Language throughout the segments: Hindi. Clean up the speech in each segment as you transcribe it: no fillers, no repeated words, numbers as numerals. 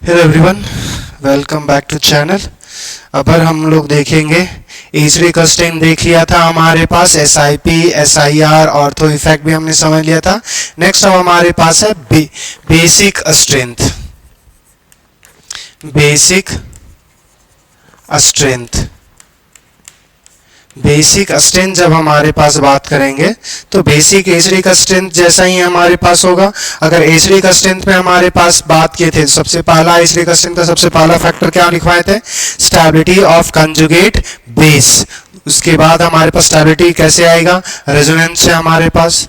Hello everyone, welcome back to channel. अब हम लोग देखेंगे ईजरी कंस्ट्रेंट देख लिया था हमारे पास, SIP, SIR, ऑर्थो इफेक्ट भी हमने समझ लिया था। नेक्स्ट अब हमारे पास है बेसिक स्ट्रेंथ। बेसिक स्ट्रेंथ जब हमारे पास बात करेंगे तो बेसिक एजरी का स्ट्रेंथ जैसा ही हमारे पास होगा। अगर एजरी का स्ट्रेंथ में हमारे पास बात किए थे, सबसे पहला एजरी का स्ट्रेंथ का सबसे पहला फैक्टर क्या लिखवाए थे? Stability of conjugate base. उसके बाद हमारे पास स्टेबिलिटी कैसे आएगा? रेजोनेंस से हमारे पास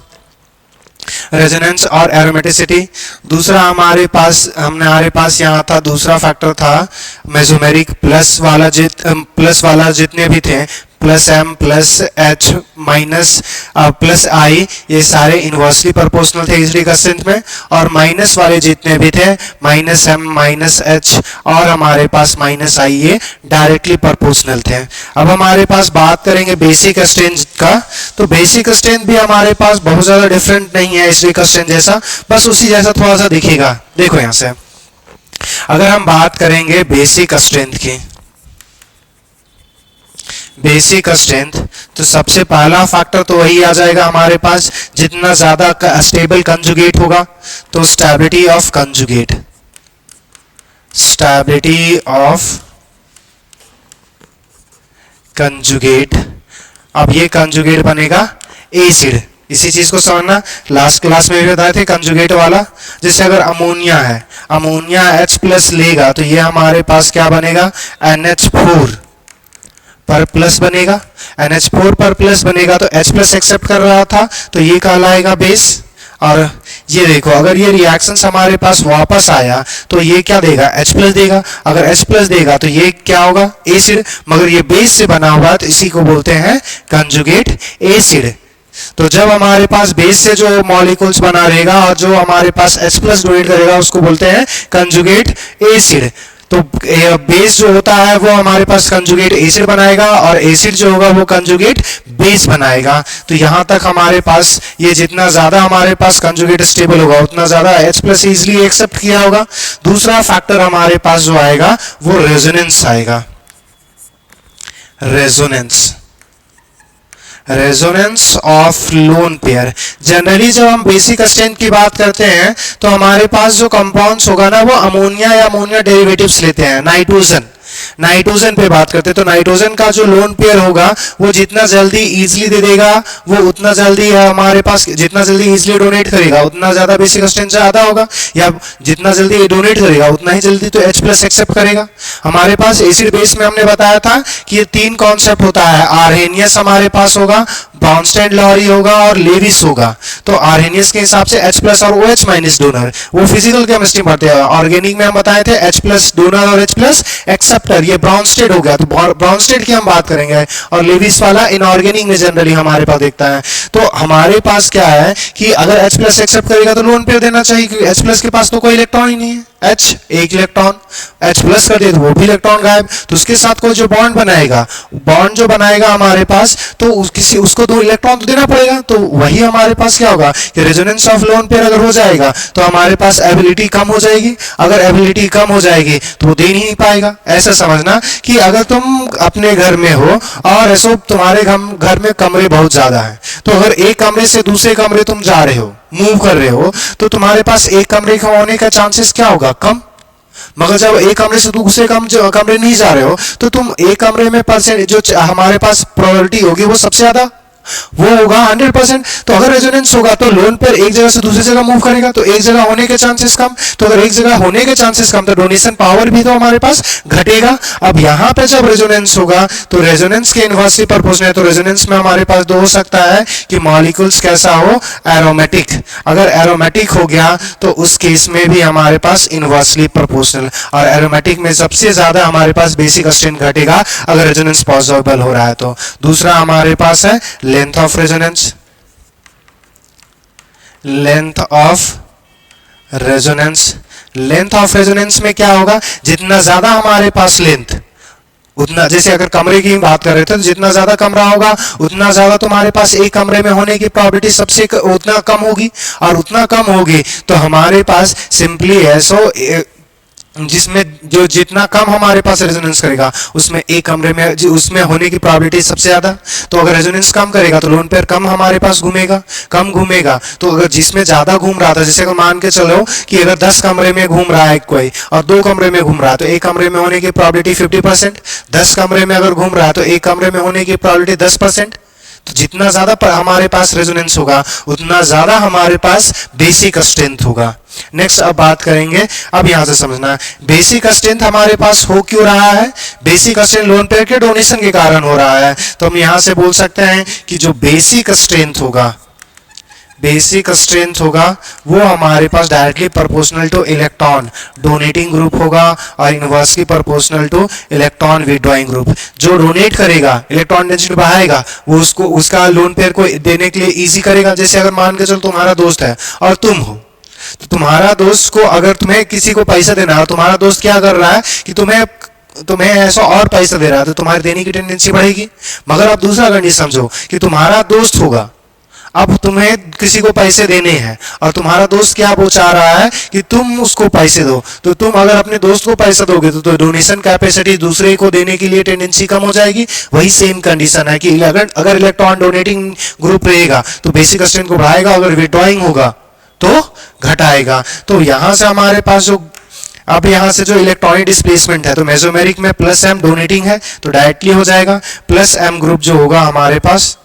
रेजोनेंस और एरोमेटिसिटी। दूसरा हमारे पास यहाँ था, दूसरा फैक्टर था मेसोमेरिक प्लस वाला जितने भी थे, plus M plus H minus plus I, ये सारे इनवर्सली प्रोपोर्शनल थे ईजरी का स्ट्रेंथ में। और माइनस वाले जितने भी थे, माइनस एम माइनस एच और हमारे पास माइनस आई, ये डायरेक्टली प्रोपोर्शनल थे। अब हमारे पास बात करेंगे बेसिक स्ट्रेंथ का, तो बेसिक स्ट्रेंथ भी हमारे पास बहुत ज्यादा डिफरेंट नहीं है ईजरी का स्ट्रेंथ जैसा, बस उसी जैसा थोड़ा सा दिखेगा। देखो यहां से अगर हम बात करेंगे बेसिक स्ट्रेंथ की, बेसिक स्ट्रेंथ, तो सबसे पहला फैक्टर तो वही आ जाएगा हमारे पास, जितना ज्यादा स्टेबल कंजुगेट होगा तो स्टेबिलिटी ऑफ कंजुगेट। अब ये कंजुगेट बनेगा एसिड। इसी चीज को समझना, लास्ट क्लास में भी बताए थे कंजुगेट वाला। जैसे अगर अमोनिया है, अमोनिया H प्लस लेगा तो ये हमारे पास क्या बनेगा? NH4 पर प्लस बनेगा। NH4 पर प्लस बनेगा तो H प्लस एक्सेप्ट कर रहा था तो ये कहलाएगा बेस। और ये देखो, अगर ये रिएक्शंस हमारे पास वापस आया तो ये क्या देगा? H प्लस देगा। अगर H प्लस देगा तो ये क्या होगा? एसिड। मगर ये बेस से बना हुआ तो इसी को बोलते हैं कंजुगेट एसिड। तो जब हमारे पास बेस से जो मॉलिक्यूल्स बना रहेगा और जो हमारे पास H प्लस डोनेट करेगा उसको बोलते हैं कंजुगेट एसिड। तो बेस जो होता है वो हमारे पास कंजुगेट एसिड बनाएगा और एसिड जो होगा वो कंजुगेट बेस बनाएगा। तो यहां तक हमारे पास ये जितना ज्यादा हमारे पास कंजुगेट स्टेबल होगा उतना ज्यादा H प्लस इजिली एक्सेप्ट किया होगा। दूसरा फैक्टर हमारे पास जो आएगा वो रेजोनेंस आएगा। Resonance of lone pair. Generally जब हम बेसिक स्ट्रेंथ की बात करते हैं तो हमारे पास जो कंपाउंड्स होगा ना, वो अमोनिया या अमोनिया डेरिवेटिव्स लेते हैं। नाइट्रोजन पे बात करते हैं तो नाइट्रोजन का जो लोन पेयर होगा वो जितना जल्दी इजीली दे देगा वो उतना जल्दी हमारे पास, जितना जल्दी इजीली डोनेट करेगा उतना ज्यादा बेसिक स्ट्रेंथ ज्यादा होगा, या जितना जल्दी डोनेट करेगा उतना ही जल्दी तो H प्लस एक्सेप्ट करेगा। हमारे पास एसिड बेस में हमने बताया था कि ये तीन कॉन्सेप्ट होता है। आर्हेनियस हमारे पास होगा, ब्राउनस्टेड लॉरी होगा और लेविस होगा। तो आर्हेनियस के हिसाब से H प्लस और OH माइनस डोनर, वो फिजिकल केमिस्ट्री पढ़ते हैं। ऑर्गेनिक में हम बताए थे H प्लस डोनर और H प्लस एक्सेप्टर, ये ब्राउनस्टेड हो गया। तो ब्राउनस्टेड की हम बात करेंगे और लेविस वाला इनऑर्गेनिक में जनरली हमारे पास देखता है। तो हमारे पास क्या है कि अगर H प्लस एक्सेप्ट करेगा तो लोन पेयर देना चाहिए, क्योंकि H प्लस के पास तो कोई इलेक्ट्रॉन ही नहीं है। H एक इलेक्ट्रॉन, H प्लस कर दे तो वो भी इलेक्ट्रॉन गायब। तो उसके साथ कोई जो बॉन्ड बनाएगा हमारे पास, तो उसको दो इलेक्ट्रॉन तो देना पड़ेगा। तो वही हमारे पास क्या होगा कि रेजोनेंस ऑफ लोन पेयर अगर हो जाएगा तो हमारे पास एबिलिटी कम हो जाएगी। अगर एबिलिटी कम हो जाएगी तो वो दे नहीं पाएगा। ऐसा समझना कि अगर तुम अपने घर में हो और ऐसा तुम्हारे घर में कमरे बहुत ज्यादा हैं, तो अगर एक कमरे से दूसरे कमरे तुम जा रहे हो, मूव कर रहे हो, तो तुम्हारे पास एक कमरे का होने का चांसेस क्या होगा? कम। मगर जब एक कमरे से दूसरे कमरे नहीं जा रहे हो तो तुम एक कमरे में परसेंट जो हमारे पास प्रोबेबिलिटी होगी वो सबसे ज्यादा वो होगा 100%। तो अगर रेजोनेंस होगा तो लोन पर एक जगह से दूसरी जगह मूव करेगा, तो एक जगह होने के चांसेस कम। तो अगर एक जगह होने के चांसेस कम तो डोनेशन पावर भी तो हमारे पास घटेगा। अब यहाँ पे जब रेजोनेंस होगा तो रेजोनेंस के इनवर्सली प्रोपोर्शनल है। तो रेजोनेंस में हमारे पास दो हो सकता है कि मॉलिक्यूल्स कैसा हो? एरोमेटिक। अगर एरोमेटिक हो गया तो उस केस में भी हमारे पास इनवर्सली प्रोपोर्शनल, और एरोमेटिक में सबसे ज्यादा हमारे पास बेसिक स्ट्रेंथ घटेगा अगर रेजोनेंस पॉसिबल हो रहा है। तो दूसरा हमारे पास है length of resonance. Length of resonance में क्या होगा? जितना ज्यादा हमारे पास लेंथ, उतना, जैसे अगर कमरे की बात कर रहे थे तो जितना ज्यादा कमरा होगा उतना ज्यादा तुम्हारे पास एक कमरे में होने की प्रोबेबिलिटी सबसे उतना कम होगी, और उतना कम होगी तो हमारे पास सिंपली ऐसो जिसमें जो जितना कम हमारे पास रेजोनेंस करेगा उसमें एक कमरे में उसमें होने की प्रोबेबिलिटी सबसे ज्यादा। तो अगर रेजोनेंस कम करेगा तो लोन पेयर कम हमारे पास घूमेगा, कम घूमेगा। तो अगर जिसमें ज्यादा घूम रहा था, जैसे अगर मान के चलो कि अगर 10 कमरे में घूम रहा है कोई और 2 कमरे में घूम रहा है, तो एक कमरे में होने की प्रोबेबिलिटी 50%। 10 कमरे में अगर घूम रहा है तो एक कमरे में होने की प्रोबेबिलिटी 10%। तो जितना ज्यादा हमारे पास रेजोनेंस होगा उतना ज्यादा हमारे पास बेसिक स्ट्रेंथ होगा। नेक्स्ट अब बात करेंगे, अब यहां से समझना बेसिक स्ट्रेंथ हमारे पास हो क्यों रहा है। बेसिक स्ट्रेंथ लोन पेयर के डोनेशन के कारण हो रहा है। तो हम यहां से बोल सकते हैं कि जो बेसिक स्ट्रेंथ होगा, बेसिक स्ट्रेंथ होगा वो हमारे पास directly proportional to electron donating group होगा और inversely proportional to electron withdrawing group. जो डोनेट करेगा, इलेक्ट्रॉन डेंसिटी बढ़ाएगा, वो उसको उसका लोन पेयर को देने के लिए इजी करेगा। जैसे अगर मान के चलो तुम्हारा दोस्त है और तुम हो, तो तुम्हारा दोस्त को अगर तुम्हें किसी को पैसा देना है, तुम्हारा दोस्त क्या कर रहा है कि तुम्हें ऐसा और पैसा दे रहा है, तो तुम्हारी देने की टेंडेंसी बढ़ेगी। मगर अब दूसरा कंडीशन समझो कि तुम्हारा दोस्त होगा, अब तुम्हें किसी को पैसे देने हैं और तुम्हारा दोस्त क्या चाह रहा है कि तुम उसको पैसे दो। तो तुम अगर अपने दोस्त को पैसा दोगे तो डोनेशन कैपेसिटी दूसरे को देने के लिए टेंडेंसी कम हो जाएगी। वही सेम कंडीशन है कि अगर इलेक्ट्रॉन डोनेटिंग ग्रुप रहेगा तो बेसिक स्ट्रेंथ को बढ़ाएगा, अगर विड्रॉइंग होगा तो घटाएगा। तो यहां से हमारे पास जो अब यहां से जो इलेक्ट्रॉनिक डिस्प्लेसमेंट है, तो मेसोमेरिक में प्लस एम डोनेटिंग है तो डायरेक्टली हो जाएगा। प्लस एम ग्रुप जो होगा हमारे पास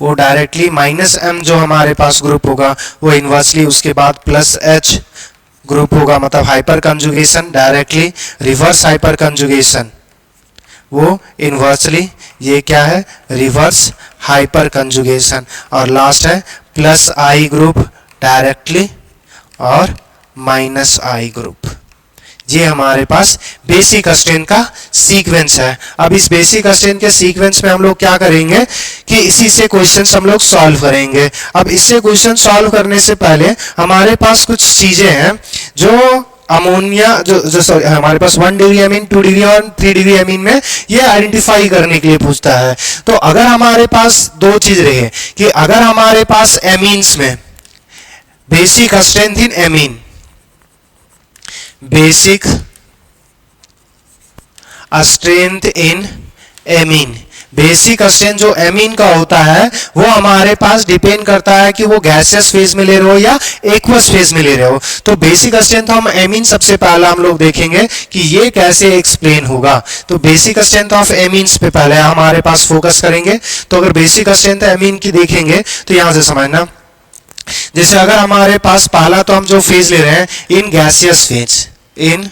वो डायरेक्टली माइनस एम जो हमारे पास ग्रुप होगा वो इनवर्सली उसके बाद प्लस एच ग्रुप होगा, मतलब hyper conjugation, directly reverse hyper conjugation वो इनवर्सली, ये क्या है रिवर्स हाइपर कंजुगेशन। और लास्ट है प्लस आई ग्रुप डायरेक्टली और माइनस आई ग्रुप। ये हमारे पास बेसिक स्ट्रेंथ का सीक्वेंस है। अब इस बेसिक स्ट्रेंथ के सीक्वेंस में हम लोग क्या करेंगे कि इसी से क्वेश्चंस हम लोग सॉल्व करेंगे। अब इससे क्वेश्चन सॉल्व करने से पहले हमारे पास कुछ चीजें हैं जो अमोनिया जो सॉरी हमारे पास 1 डिग्री एमीन, 2 डिग्री और 3 डिग्री एमीन में ये आइडेंटिफाई करने के लिए पूछता है। तो अगर हमारे पास दो चीज रहे कि अगर हमारे पास एमीन्स में basic strength in amine, basic strength in amine, basic strength जो एमीन का होता है वो हमारे पास डिपेंड करता है कि वो गैसियस फेज में ले रहे हो या एक्वस फेज में ले रहे हो। तो बेसिक स्ट्रेंथ हम एमीन सबसे पहले हम लोग देखेंगे कि ये कैसे एक्सप्लेन होगा। तो बेसिक स्ट्रेंथ ऑफ एमीन्स पे पहले हमारे पास फोकस करेंगे। तो अगर बेसिक स्ट्रेंथ एमीन की देखेंगे तो यहां से समझना, जैसे अगर हमारे पास पहला तो हम जो फेज ले रहे हैं in gaseous phase, in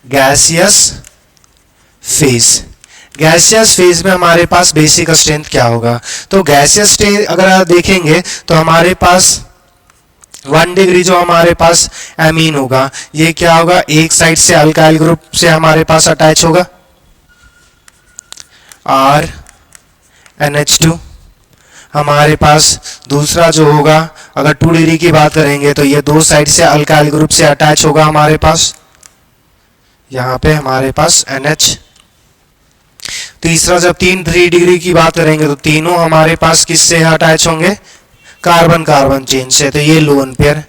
gaseous phase, gaseous phase में हमारे पास बेसिक स्ट्रेंथ क्या होगा। तो गैसियस स्ट्रेंथ अगर आप देखेंगे तो हमारे पास 1 डिग्री जो हमारे पास एमीन होगा ये क्या होगा, एक साइड से अल्काइल ग्रुप से हमारे पास अटैच होगा R NH2। हमारे पास दूसरा जो होगा अगर 2 डिग्री की बात करेंगे तो ये दो साइड से अल्काइल ग्रुप से अटैच होगा हमारे पास, यहाँ पे हमारे पास NH। तीसरा जब 3 डिग्री की बात करेंगे तो तीनों हमारे पास किससे अटैच होंगे, कार्बन कार्बन चेन से, तो ये लोन पेयर।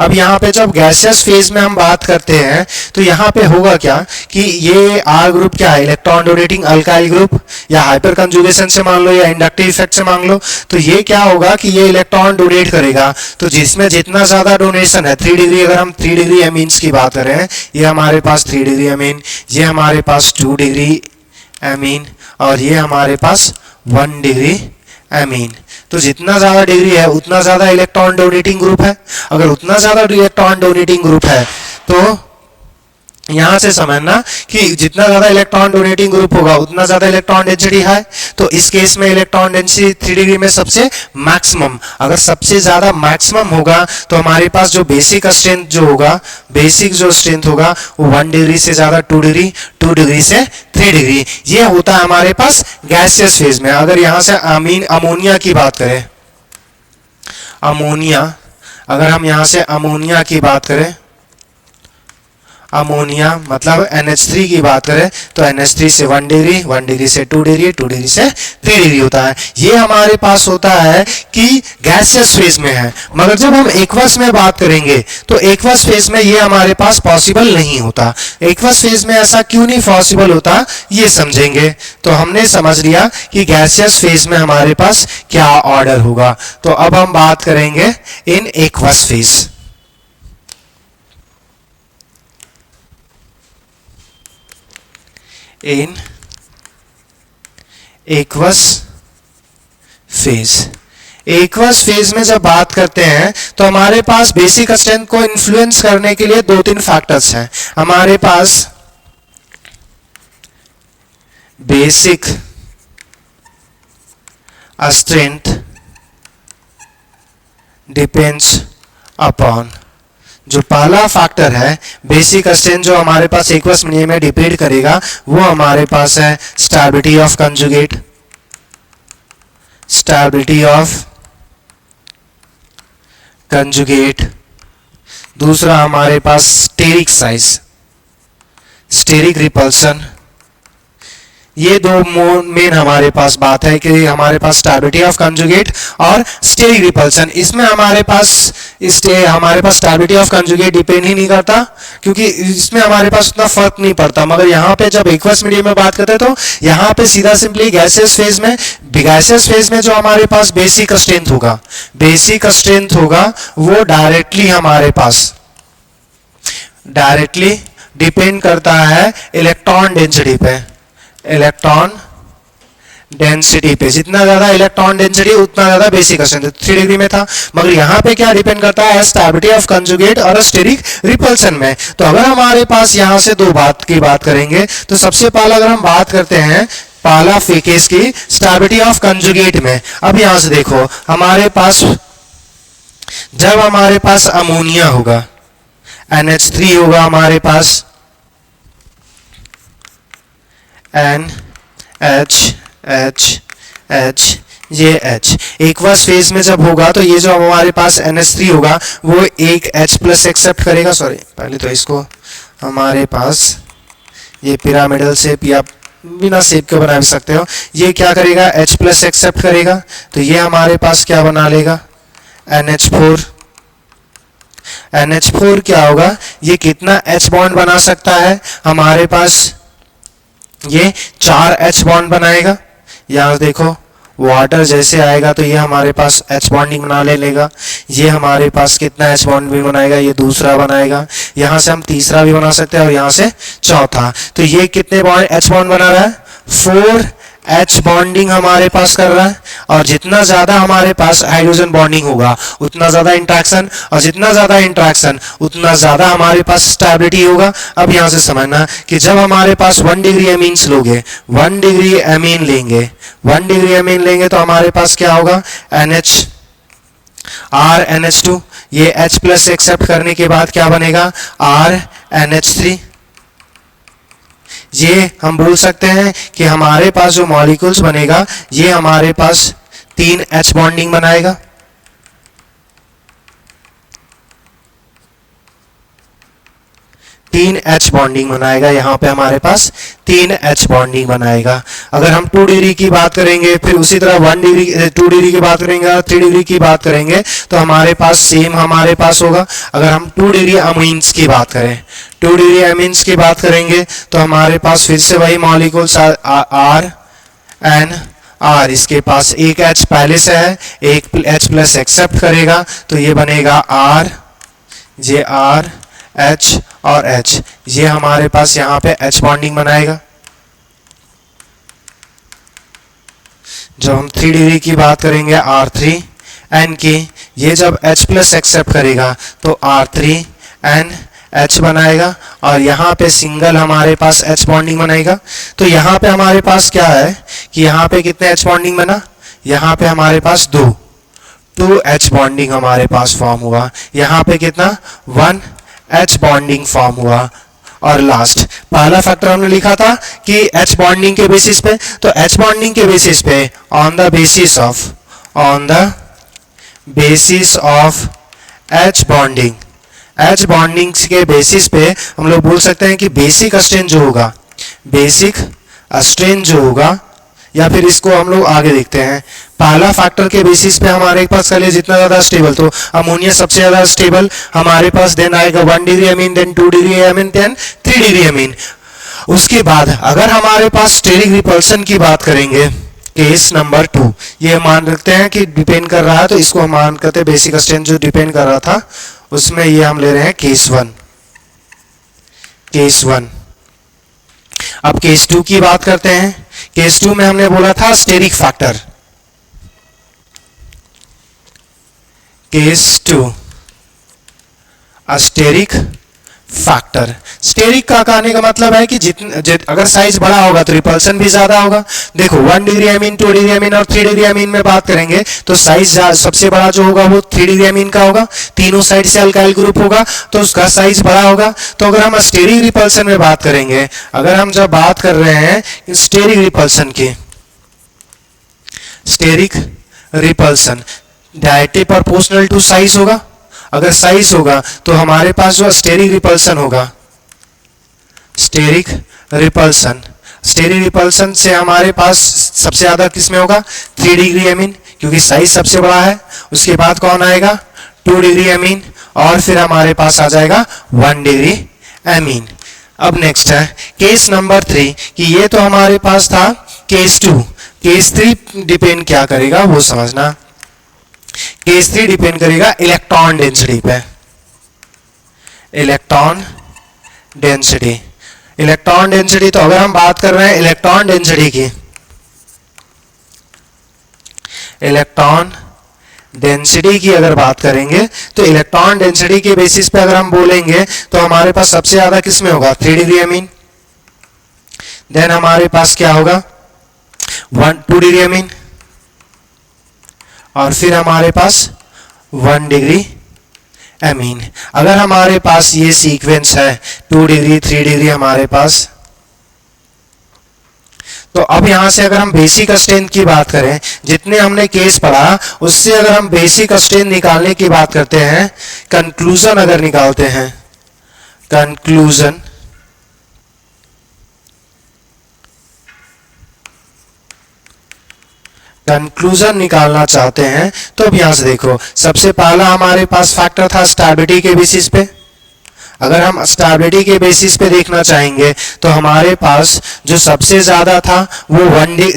अब यहाँ पे जब गैसियस फेज में हम बात करते हैं तो यहाँ पे होगा क्या कि ये आर ग्रुप क्या है, इलेक्ट्रॉन डोनेटिंग अल्काइल ग्रुप, या हाइपर कंजुगेशन से मान लो या इंडक्टिव इफेक्ट से मान लो। तो ये क्या होगा कि ये इलेक्ट्रॉन डोनेट करेगा, तो जिसमें जितना ज्यादा डोनेशन है 3 डिग्री, अगर हम 3 डिग्री एमीन्स की बात करें, ये हमारे पास 3 डिग्री एमीन, ये हमारे पास 2 डिग्री एमीन और ये हमारे पास 1 डिग्री एमीन। तो जितना ज्यादा डिग्री है उतना ज्यादा इलेक्ट्रॉन डोनेटिंग ग्रुप है। अगर उतना ज्यादा इलेक्ट्रॉन डोनेटिंग ग्रुप है तो यहां से समझना कि जितना ज्यादा इलेक्ट्रॉन डोनेटिंग ग्रुप होगा उतना ज्यादा इलेक्ट्रॉन डेंसिटी है। तो इस केस में इलेक्ट्रॉन डेंसिटी 3 डिग्री में सबसे मैक्सिमम, अगर सबसे ज्यादा मैक्सिमम होगा तो हमारे पास जो बेसिक स्ट्रेंथ जो होगा, बेसिक जो स्ट्रेंथ होगा वो 1 डिग्री से ज्यादा 2 डिग्री, 2 डिग्री से 3 डिग्री, ये होता है हमारे पास गैसियस फेज में। अगर यहां से अमोनिया की बात करें, अमोनिया, अगर हम यहां से अमोनिया की बात करें, अमोनिया मतलब NH3 की बात करें तो NH3 से 1 डिग्री, 1 डिग्री से 2 डिग्री, 2 डिग्री से 3 डिग्री होता है। ये हमारे पास होता है कि गैसियस फेज में है। मगर जब हम एक्वस में बात करेंगे तो एक्वस फेज में ये हमारे पास पॉसिबल नहीं होता। एक्वस फेज में ऐसा क्यों नहीं पॉसिबल होता ये समझेंगे। तो हमने समझ लिया कि गैसियस फेज में हमारे पास क्या ऑर्डर होगा। तो अब हम बात करेंगे in aqueous phase. In aqueous phase, aqueous phase में जब बात करते हैं तो हमारे पास बेसिक स्ट्रेंथ को इन्फ्लुएंस करने के लिए 2-3 फैक्टर्स हैं। हमारे पास बेसिक स्ट्रेंथ डिपेंड्स अपॉन, जो पहला फैक्टर है बेसिक स्ट्रेंथ जो हमारे पास एक्वस मीडियम में डिपेंड करेगा वो हमारे पास है stability of conjugate, stability of conjugate. दूसरा हमारे पास स्टेरिक साइज, स्टेरिक रिपल्सन। ये दो मेन हमारे पास बात है कि हमारे पास स्टेबिलिटी ऑफ कंजुगेट और स्टेरिक रिपल्सन। इसमें हमारे पास स्टेबिलिटी ऑफ कंजुगेट डिपेंड ही नहीं करता क्योंकि इसमें हमारे पास उतना फर्क नहीं पड़ता। मगर यहाँ पे जब एक्वस मीडियम में बात करते हैं तो यहाँ पे सीधा सिंपली गैसियस फेज में जो हमारे पास बेसिक स्ट्रेंथ होगा वो डायरेक्टली हमारे पास डिपेंड करता है इलेक्ट्रॉन डेंसिटी पे। इलेक्ट्रॉन डेंसिटी पे जितना ज्यादा इलेक्ट्रॉन डेंसिटी उतना ज्यादा बेसिक स्ट्रेंथ। 3 डिग्री में था, मगर यहाँ पे क्या डिपेंड करता है स्टेबिलिटी ऑफ कंजुगेट और स्टेरिक रिपल्सन में। तो अगर हमारे पास यहाँ से दो बात करेंगे तो सबसे पहला अगर हम बात करते हैं पहला केस की स्टेबिलिटी ऑफ कंजुगेट में। अब यहाँ से देखो हमारे पास जब हमारे पास अमोनिया होगा NH3 होगा हमारे पास NH ये H एक्वस फेज में जब होगा तो ये जो हमारे पास NH3 होगा वो एक H प्लस एक्सेप्ट करेगा। सॉरी पहले तो इसको हमारे पास ये पिरामिडल शेप या बिना शेप के बना भी सकते हो। ये क्या करेगा H प्लस एक्सेप्ट करेगा तो ये हमारे पास क्या बना लेगा NH4। NH4 क्या होगा ये कितना H बॉन्ड बना सकता है हमारे पास ये 4 H बॉन्ड बनाएगा। यहाँ देखो वाटर जैसे आएगा तो ये हमारे पास H बॉन्डिंग बना लेगा। ये हमारे पास कितना H बॉन्ड भी बनाएगा ये दूसरा बनाएगा। यहाँ से हम तीसरा भी बना सकते हैं और यहाँ से चौथा। तो ये कितने बॉन्ड H बॉन्ड बना रहा है 4 H बॉन्डिंग हमारे पास कर रहा है। और जितना ज्यादा हमारे पास हाइड्रोजन बॉन्डिंग होगा उतना ज्यादा इंट्रैक्शन, और जितना ज्यादा इंट्रैक्शन उतना ज्यादा हमारे पास स्टेबिलिटी होगा। अब यहाँ से समझना कि जब हमारे पास 1 डिग्री एमीन्स लोगे 1 डिग्री एमीन लेंगे तो हमारे पास क्या होगा NH2। ये H प्लस एक्सेप्ट करने के बाद क्या बनेगा RNH3। ये हम बोल सकते हैं कि हमारे पास जो मॉलिक्यूल्स बनेगा ये हमारे पास 3 H बॉन्डिंग बनाएगा। यहाँ पे हमारे पास 3 H बॉन्डिंग बनाएगा। अगर हम 2 डिग्री की बात करेंगे फिर उसी तरह 2 डिग्री की बात करेंगे, 3 डिग्री की बात करेंगे तो हमारे पास सेम हमारे पास होगा। अगर हम 2 डिग्री अमीन्स की बात करें 2 डिग्री अमीन्स की बात करेंगे तो हमारे पास फिर से वही मॉलिक्यूल्स R इसके पास एक H पहले से है, एक H प्लस एक्सेप्ट करेगा तो ये बनेगा R H और H। ये हमारे पास यहाँ पे H बॉन्डिंग बनाएगा। जब हम 3 डिग्री की बात करेंगे R3N की, ये जब H प्लस एक्सेप्ट करेगा तो R3NH बनाएगा और यहाँ पे सिंगल हमारे पास H बॉन्डिंग बनाएगा। तो यहाँ पे हमारे पास क्या है कि यहाँ पे कितने H बॉन्डिंग बना, यहाँ पे हमारे पास 2 H बॉन्डिंग हमारे पास फॉर्म हुआ। यहाँ पे कितना 1 H बॉन्डिंग फॉर्म हुआ। और लास्ट पहला फैक्टर हमने लिखा था कि H बॉन्डिंग के बेसिस पे, तो H बॉन्डिंग के बेसिस पे on the basis of H H bonding के बेसिस पे हम लोग बोल सकते हैं कि बेसिक स्ट्रेन जो होगा, बेसिक स्ट्रेन जो होगा, या फिर इसको हम लोग आगे देखते हैं। पहला फैक्टर के बेसिस पे हमारे पास चलिए जितना ज़्यादा स्टेबल, तो अमोनिया सबसे ज़्यादा स्टेबल हमारे पास, देन आएगा 1 degree amine, then 2 degree amine, then 3 degree amine. उसके बाद अगर हमारे पास स्टेरिक रिपल्सन की बात करेंगे, केस नंबर 2, ये मान रखते हैं कि डिपेंड कर रहा है, तो इसको हम मान करते हैं बेसिक स्ट्रेन जो डिपेंड कर रहा था उसमें, ये हम ले रहे हैं केस 1, केस 1। अब केस 2 की बात करते हैं। केस 2 में हमने बोला था steric factor, case 2 steric factor. Steric का कहने का मतलब है कि अगर साइज बड़ा होगा तो रिपल्सन भी ज्यादा होगा। देखो 1 डिग्री अमीन, 2 डिग्री अमीन और 3 डिग्री अमीन में बात करेंगे तो साइज सबसे बड़ा जो होगा वो 3 डिग्री अमीन का होगा, तीनों साइड से अल्काइल ग्रुप होगा तो उसका साइज बड़ा होगा। तो अगर हम स्टेरिक रिपल्सन में बात करेंगे, अगर हम जब बात कर रहे हैं स्टेरिक रिपल्सन की, steric repulsion directly proportional to size होगा। अगर साइज होगा तो हमारे पास जो स्टेरिक रिपल्सन होगा, स्टेरिक रिपल्सन, स्टेरिक रिपल्सन से हमारे पास सबसे ज्यादा किस में होगा, 3 डिग्री अमीन, क्योंकि साइज सबसे बड़ा है। उसके बाद कौन आएगा, 2 डिग्री अमीन, और फिर हमारे पास आ जाएगा 1 डिग्री अमीन। अब नेक्स्ट है केस नंबर 3 कि ये तो हमारे पास था केस 2। केस 3 डिपेंड क्या करेगा वो समझना। केस 3 डिपेंड करेगा इलेक्ट्रॉन डेंसिटी पे, इलेक्ट्रॉन डेंसिटी। इलेक्ट्रॉन डेंसिटी, तो अगर हम बात कर रहे हैं इलेक्ट्रॉन डेंसिटी की, इलेक्ट्रॉन डेंसिटी की अगर बात करेंगे तो इलेक्ट्रॉन डेंसिटी के बेसिस पे अगर हम बोलेंगे तो हमारे पास सबसे ज्यादा किस में होगा, 3 डिग्री अमीन, देन हमारे पास क्या होगा 2 डिग्री अमीन, और फिर हमारे पास 1 डिग्री अमीन। अगर हमारे पास ये सीक्वेंस है 2 डिग्री 3 डिग्री हमारे पास, तो अब यहां से अगर हम बेसिक स्ट्रेंथ की बात करें, जितने हमने केस पढ़ा उससे अगर हम बेसिक स्ट्रेंथ निकालने की बात करते हैं, कंक्लूजन अगर निकालते हैं, कंक्लूजन, कंक्लूजन निकालना चाहते हैं तो अब यहां से देखो, सबसे पहला हमारे पास फैक्टर था स्टेबिलिटी के बेसिस पे। अगर हम स्टेबिलिटी के बेसिस पे देखना चाहेंगे तो हमारे पास जो सबसे ज्यादा था वो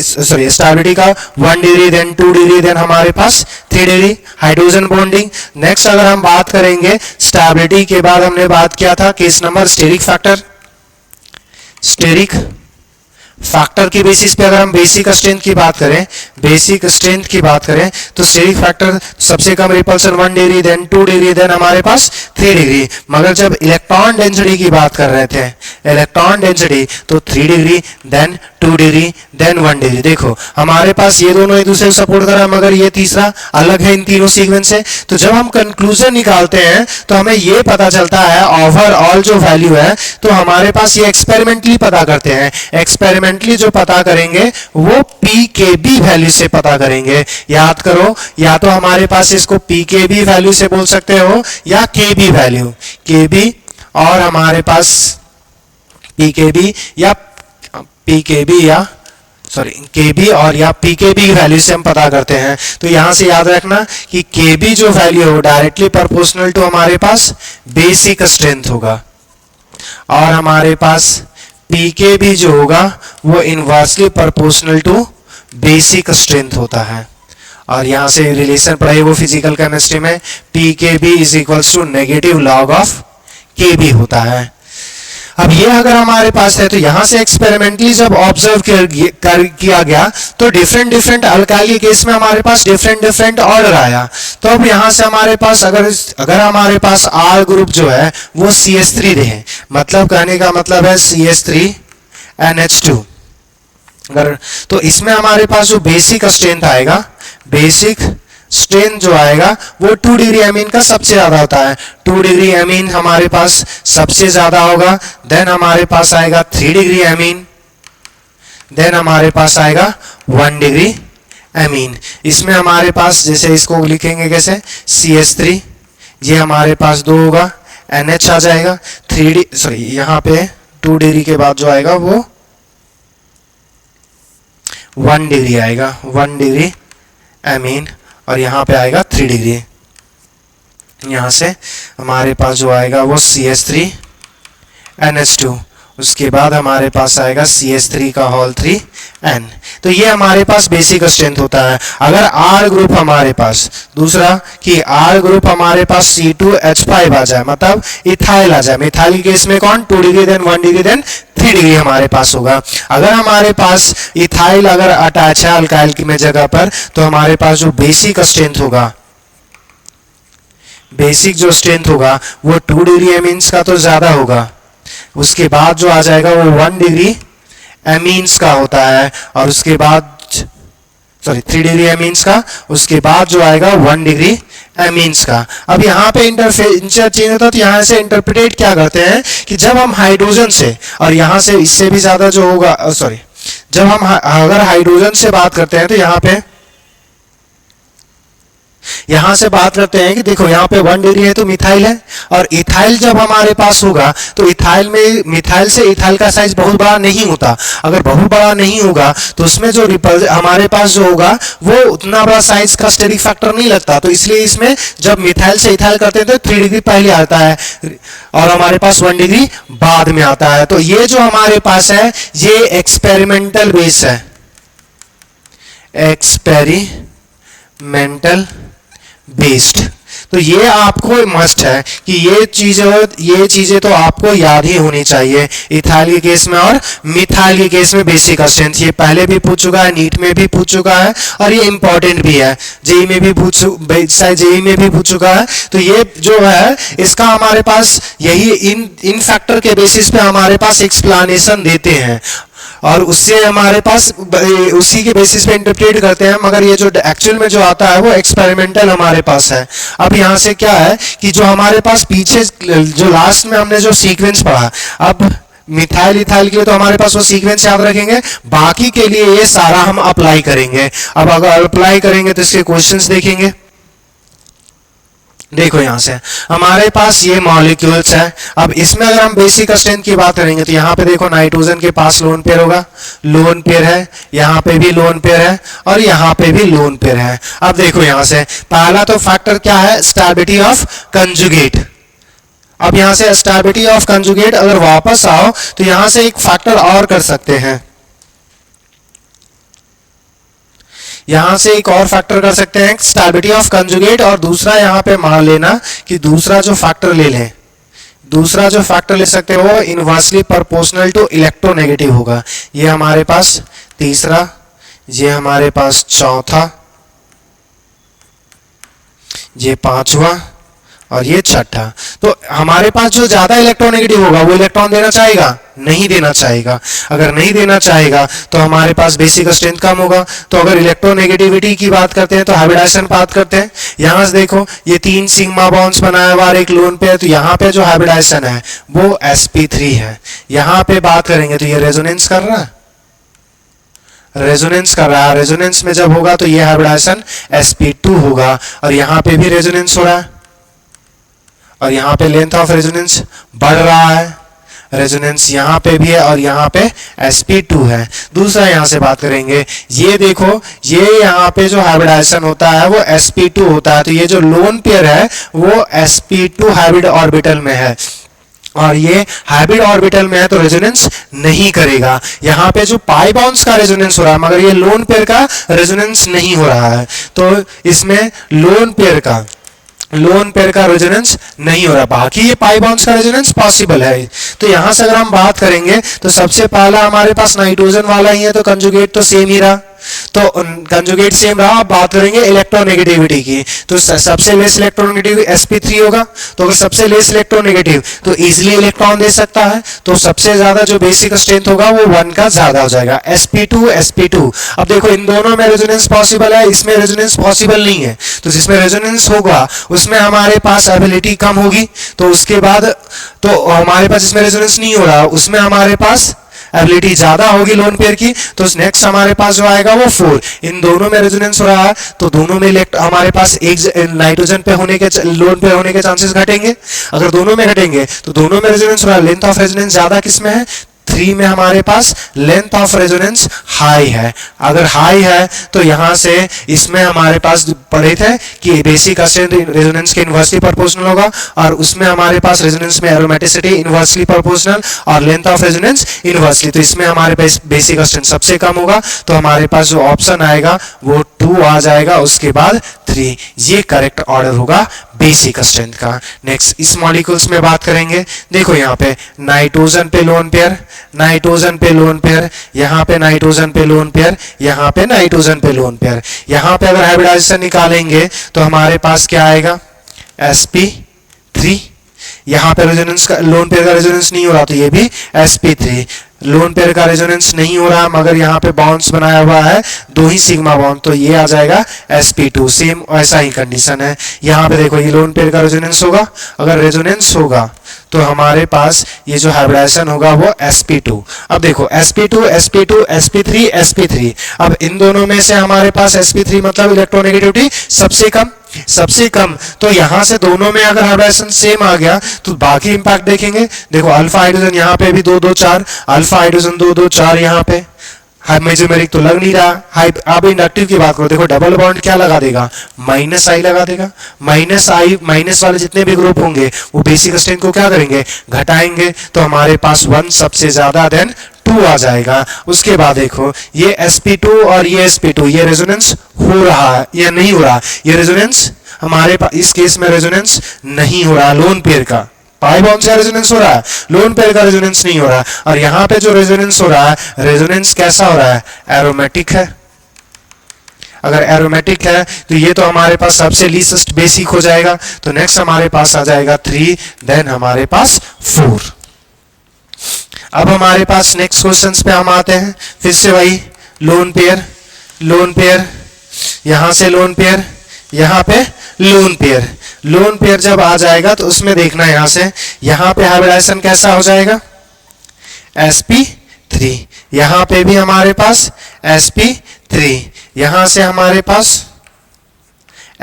स्टेबिलिटी का 1 डिग्री, देन 2 डिग्री, देन हमारे पास 3 डिग्री हाइड्रोजन बॉन्डिंग। नेक्स्ट अगर हम बात करेंगे स्टेबिलिटी के बाद हमने बात किया था case number steric factor. Steric factor के बेसिस पे अगर हम बेसिक स्ट्रेंथ की बात करें, बेसिक स्ट्रेंथ की बात करें तो स्टेरिक फैक्टर सबसे कम repulsion 1 degree, then 2 degree, then हमारे पास 3 डिग्री। मगर जब इलेक्ट्रॉन डेंसिटी की बात कर रहे थे, इलेक्ट्रॉन डेंसिटी, तो 3 degree, then 2 degree, then 1 degree. देखो हमारे पास ये दोनों एक दूसरे को सपोर्ट कर रहा है, मगर ये तीसरा अलग है इन तीनों सीक्वेंस से। तो जब हम कंक्लूजन निकालते हैं तो हमें ये पता चलता है ओवरऑल जो वैल्यू है, तो हमारे पास ये एक्सपेरिमेंटली पता करते हैं। एक्सपेरिमेंटली जो पता करेंगे वो पीकेबी वैल्यू से पता करेंगे। याद करो, या तो हमारे पास इसको पीकेबी वैल्यू से बोल सकते हो या केबी वैल्यू, केबी और हमारे पास पीकेबी या केबी और या पीकेबी वैल्यू से हम पता करते हैं। तो यहां से याद रखना कि केबी जो वैल्यू है डायरेक्टली प्रोपोर्शनल टू हमारे पास बेसिक स्ट्रेंथ होगा, और हमारे पास पीकेबी जो होगा वो inversely proportional to basic strength होता है। और यहां से रिलेशन पढ़ाई वो फिजिकल केमिस्ट्री में, pKb is equals to negative log of Kb होता है। अब ये अगर हमारे पास है तो यहां से एक्सपेरिमेंटली जब ऑब्जर्व किया गया तो डिफरेंट अल्काइल केस में हमारे पास डिफरेंट ऑर्डर आया। तो अब यहां से हमारे पास अगर हमारे पास R ग्रुप जो है वो CH3 रहे, मतलब कहने का मतलब है CH3NH2, अगर तो इसमें हमारे पास जो बेसिक स्ट्रेंथ आएगा, बेसिक स्ट्रेंथ जो आएगा वो 2 डिग्री अमीन का सबसे ज्यादा होता है। 2 डिग्री अमीन हमारे पास सबसे ज्यादा होगा, देन हमारे पास आएगा 3 डिग्री अमीन, देन हमारे पास आएगा 1 डिग्री अमीन। इसमें हमारे पास जैसे इसको लिखेंगे कैसे, CH3 ये हमारे पास 2 होगा, NH आ जाएगा। 3 सॉरी यहाँ पे 2 डिग्री के बाद जो आएगा वो 1 डिग्री आएगा, 1 डिग्री एमीन, और यहाँ पे आएगा 3 डिग्री। यहाँ से हमारे पास जो आएगा वो CH3 NH2, उसके बाद हमारे पास आएगा CH3 का होल 3 N। तो ये हमारे पास बेसिक स्ट्रेंथ होता है। अगर R ग्रुप हमारे पास, दूसरा कि R ग्रुप हमारे पास C2H5 आ जाए, मतलब इथाइल आ जाए, मिथाइल के केस में कौन 2 degree then 1 degree then 3 degree हमारे पास होगा। अगर हमारे पास इथाइल अगर अटैच है अल्काइल की में जगह पर, तो हमारे पास जो बेसिक स्ट्रेंथ होगा, बेसिक जो स्ट्रेंथ होगा वो 2 डिग्री एमीन्स का तो ज्यादा होगा, उसके बाद जो आ जाएगा वो 1 डिग्री एमीन्स का होता है, और उसके बाद सॉरी 3 डिग्री एमीन्स का, उसके बाद जो आएगा 1 डिग्री एमीन्स का। अब यहाँ पे इंटरचेंज होता है, तो यहाँ से इंटरप्रिटेट क्या करते हैं कि जब हम हाइड्रोजन से, और यहाँ से इससे भी ज्यादा जो होगा सॉरी, जब हम अगर हाइड्रोजन से बात करते हैं तो यहाँ से बात करते हैं कि देखो यहाँ पे 1 डिग्री है तो मिथाइल है, और इथाइल जब हमारे पास होगा तो इथाइल में, मिथाइल से इथाइल का साइज बहुत बड़ा नहीं होता। अगर बहुत बड़ा नहीं होगा तो उसमें जो हमारे पास जो होगा वो उतना बड़ा साइज का स्टेरिक फैक्टर नहीं लगता। तो इसलिए इसमें जब मिथाइल से इथाइल करते हैं तो 3 डिग्री पहले आता है और हमारे पास 1 डिग्री बाद में आता है। तो ये जो हमारे पास है ये एक्सपेरिमेंटल बेस है, एक्सपेरिमेंटल बेस्ड। तो ये आपको मस्ट है कि ये चीजें तो आपको याद ही होनी चाहिए इथाइल के केस में और मिथाइल के केस में। बेसिक स्ट्रेंथ ये पहले भी पूछ चुका है, नीट में भी पूछ चुका है, और ये इंपॉर्टेंट भी है, जेई में भी पूछ चुका है। तो ये जो है इसका हमारे पास यही इन फैक्टर के बेसिस पे हमारे पास एक्सप्लेनेशन देते हैं, और उससे हमारे पास उसी के बेसिस पे इंटरप्रेट करते हैं। मगर ये जो एक्चुअल में जो आता है वो एक्सपेरिमेंटल हमारे पास है। अब यहाँ से क्या है कि जो हमारे पास पीछे जो लास्ट में हमने जो सीक्वेंस पढ़ा, अब मिथाइल इथाइल के लिए तो हमारे पास वो सीक्वेंस याद रखेंगे, बाकी के लिए ये सारा हम अप्लाई करेंगे। अब अगर अप्लाई करेंगे तो इसके क्वेश्चंस देखेंगे। देखो यहाँ से हमारे पास ये मॉलिक्यूल्स है। अब इसमें अगर हम बेसिक स्ट्रेंथ की बात करेंगे तो यहाँ पे देखो नाइट्रोजन के पास लोन पेयर होगा, लोन पेयर है, यहाँ पे भी लोन पेयर है, और यहाँ पे भी लोन पेयर है। अब देखो यहाँ से पहला तो फैक्टर क्या है, स्टेबिलिटी ऑफ कंजुगेट। अब यहाँ से स्टेबिलिटी ऑफ कंजुगेट अगर वापस आओ तो यहाँ से एक फैक्टर और कर सकते हैं, यहां से एक और फैक्टर कर सकते हैं स्टेबिलिटी ऑफ कंजुगेट, और दूसरा यहां पे मान लेना कि दूसरा जो फैक्टर ले लें, दूसरा जो फैक्टर ले सकते हैं वो इनवर्सली प्रोपोर्शनल टू इलेक्ट्रोनेगेटिव होगा। ये हमारे पास तीसरा, ये हमारे पास चौथा, ये पांचवा, और ये छठा। तो हमारे पास जो ज्यादा इलेक्ट्रोनेगेटिव होगा वो इलेक्ट्रॉन देना चाहेगा, नहीं देना चाहेगा। अगर नहीं देना चाहेगा तो हमारे पास बेसिक स्ट्रेंथ कम होगा। तो अगर इलेक्ट्रोनेगेटिविटी की बात करते हैं तो हाइब्रिडाइजेशन बात करते हैं। यहां से देखो ये 3 सिग्मा बॉन्ड्स बनाया हुआ एक लोन पे है, तो यहाँ पे जो हाइब्रिडाइजेशन है वो sp3 है। यहाँ पे बात करेंगे तो ये रेजोनेंस कर रहा है, रेजोनेंस कर रहा है। रेजोनेंस में जब होगा तो ये हाइब्रिडाइजेशन sp2 होगा, और यहाँ पे भी रेजोनेंस हो रहा है, और यहाँ पे लेंथ ऑफ रेजोनेंस बढ़ रहा है, रेजोनेंस यहाँ पे भी है, और यहाँ पे sp2 है। दूसरा यहाँ से बात करेंगे, ये देखो ये यहाँ पे जो हाइब्रिडाइजेशन होता है वो sp2 होता है। तो ये जो लोन पेयर है वो sp2 हाइब्रिड ऑर्बिटल में है, और ये हाइब्रिड ऑर्बिटल में है तो रेजोनेंस नहीं करेगा। यहाँ पे जो पाई बॉन्ड्स का रेजोनेंस हो रहा है, मगर ये लोन पेयर का रेजोनेंस नहीं हो रहा है। तो इसमें लोन पेयर का रेजोनेंस नहीं हो रहा, बाकी ये पाई बॉन्ड्स का रेजोनेंस पॉसिबल है। तो यहां से अगर हम बात करेंगे तो सबसे पहला हमारे पास नाइट्रोजन वाला ही है, तो कंजुगेट तो सेम ही रहा, तो कंजुगेट सेम रहा। अब बात करेंगे इलेक्ट्रोनेगेटिविटी की, तो सबसे लेस इलेक्ट्रोनेगेटिव sp3 होगा। तो अगर सबसे लेस इलेक्ट्रोनेगेटिव तो इजीली इलेक्ट्रॉन दे सकता है, तो सबसे ज्यादा जो बेसिक स्ट्रेंथ होगा वो 1 का ज्यादा हो जाएगा, sp2। अब देखो इन दोनों में रेजोनेंस पॉसिबल है, इसमें रेजोनेंस पॉसिबल नहीं है। तो जिसमें रेजोनेंस होगा उसमें हमारे पास एबिलिटी कम होगी, तो उसके बाद तो हमारे पास इसमें रेजोनेंस नहीं हो रहा, उसमें हमारे पास एबिलिटी ज्यादा होगी लोन पेयर की, तो नेक्स्ट हमारे पास जो आएगा वो 4। इन दोनों में रेजोनेंस हो रहा है तो दोनों में हमारे पास एक नाइट्रोजन पे होने के लोन पेयर होने के चांसेस घटेंगे। अगर दोनों में घटेंगे तो दोनों में रेजोनेंस हो रहा है, लेंथ ऑफ रेजोनेंस ज्यादा किसमें है, 3 में हमारे पास लेंथ ऑफ रेजोनेंस हाई है। अगर हाई है तो यहां से इसमें हमारे पास पढ़े थे कि बेसिक अस्टेंट रेजोनेंस के इनवर्सली प्रोपोर्शनल होगा, और उसमें हमारे पास रेजोनेंस में एरोमेटिसिटी इनवर्सली प्रोपोर्शनल और लेंथ ऑफ रेजोनेंस इनवर्सली, तो इसमें हमारे पास बेसिक अस्टेंट सबसे कम होगा, तो हमारे पास जो ऑप्शन आएगा वो 2 आ जाएगा, उसके बाद 3। ये करेक्ट ऑर्डर होगा बेसिक अस्टेंट का। नेक्स्ट इस मॉलिक्यूल्स में बात करेंगे। देखो यहाँ पे नाइट्रोजन पे लोन पेयर, नाइट्रोजन पे लोन पेयर, यहाँ पे नाइट्रोजन पे लोन पेयर, यहाँ पे नाइट्रोजन पे लोन पेयर। यहाँ पे अगर हाइब्रिडाइजेशन निकालेंगे तो हमारे पास क्या आएगा, sp3। यहाँ पे रेजोनेंस का लोन पेयर का रेजोनेंस नहीं हो रहा तो ये भी sp3। लोन पेयर का रेजोनेंस नहीं हो रहा मगर यहाँ पे बॉन्ड्स बनाया हुआ है 2 ही सिग्मा बॉन्ड, तो ये आ जाएगा sp2। सेम ऐसा ही कंडीशन है। यहाँ पे देखो ये लोन पेयर का रेजोनेंस होगा, अगर रेजोनेंस होगा तो हमारे पास ये जो हाइब्रिडाइजेशन होगा वो sp2। अब देखो sp2 sp2 sp3 sp3, अब इन दोनों में से हमारे पास sp3 मतलब इलेक्ट्रोनेगेटिविटी सबसे कम, तो यहां से दोनों में अगर हाइब्रिडाइजेशन सेम आ गया तो बाकी इंपैक्ट देखेंगे। देखो अल्फा हाइड्रोजन यहाँ पे भी 2 2 4, अल्फा हाइड्रोजन 2 2 4 यहाँ पे, मेसोमेरिक तो लग नहीं रहा। अब इंडक्टिव की बात करो, देखो डबल बॉन्ड क्या लगा देगा, माइनस आई लगा देगा। माइनस आई, माइनस वाले जितने भी ग्रुप होंगे वो बेसिक स्ट्रेंथ को क्या करेंगे, घटाएंगे, तो हमारे पास 1 सबसे ज्यादा देन 2 आ जाएगा। उसके बाद देखो ये sp2 और ये sp2, ये रेजोनेंस हो रहा है या नहीं हो रहा, ये रेजोनेंस हमारे पास इस केस में रेजोनेंस नहीं हो रहा लोन पेयर का। पाई बॉन्ड का रेजोनेंस हो रहा है, लोन पेयर का रेजोनेंस नहीं हो रहा। और यहाँ पे जो रेजोनेंस हो रहा है, रेजोनेंस कैसा हो रहा है, एरोमेटिक है। अगर एरोमेटिक है तो ये तो हमारे पास सबसे लीस्ट बेसिक हो जाएगा, तो नेक्स्ट हमारे पास आ जाएगा 3, देन हमारे पास 4। अब हमारे पास नेक्स्ट क्वेश्चंस पे हम आते हैं, फिर से वही लोन पेयर, यहां से लोन पेयर, यहाँ पे लोन पेयर जब आ जाएगा तो उसमें देखना यहां से, यहाँ पे हाइब्रिडाइजेशन कैसा हो जाएगा, sp3। यहाँ पे भी हमारे पास sp3, यहां से हमारे पास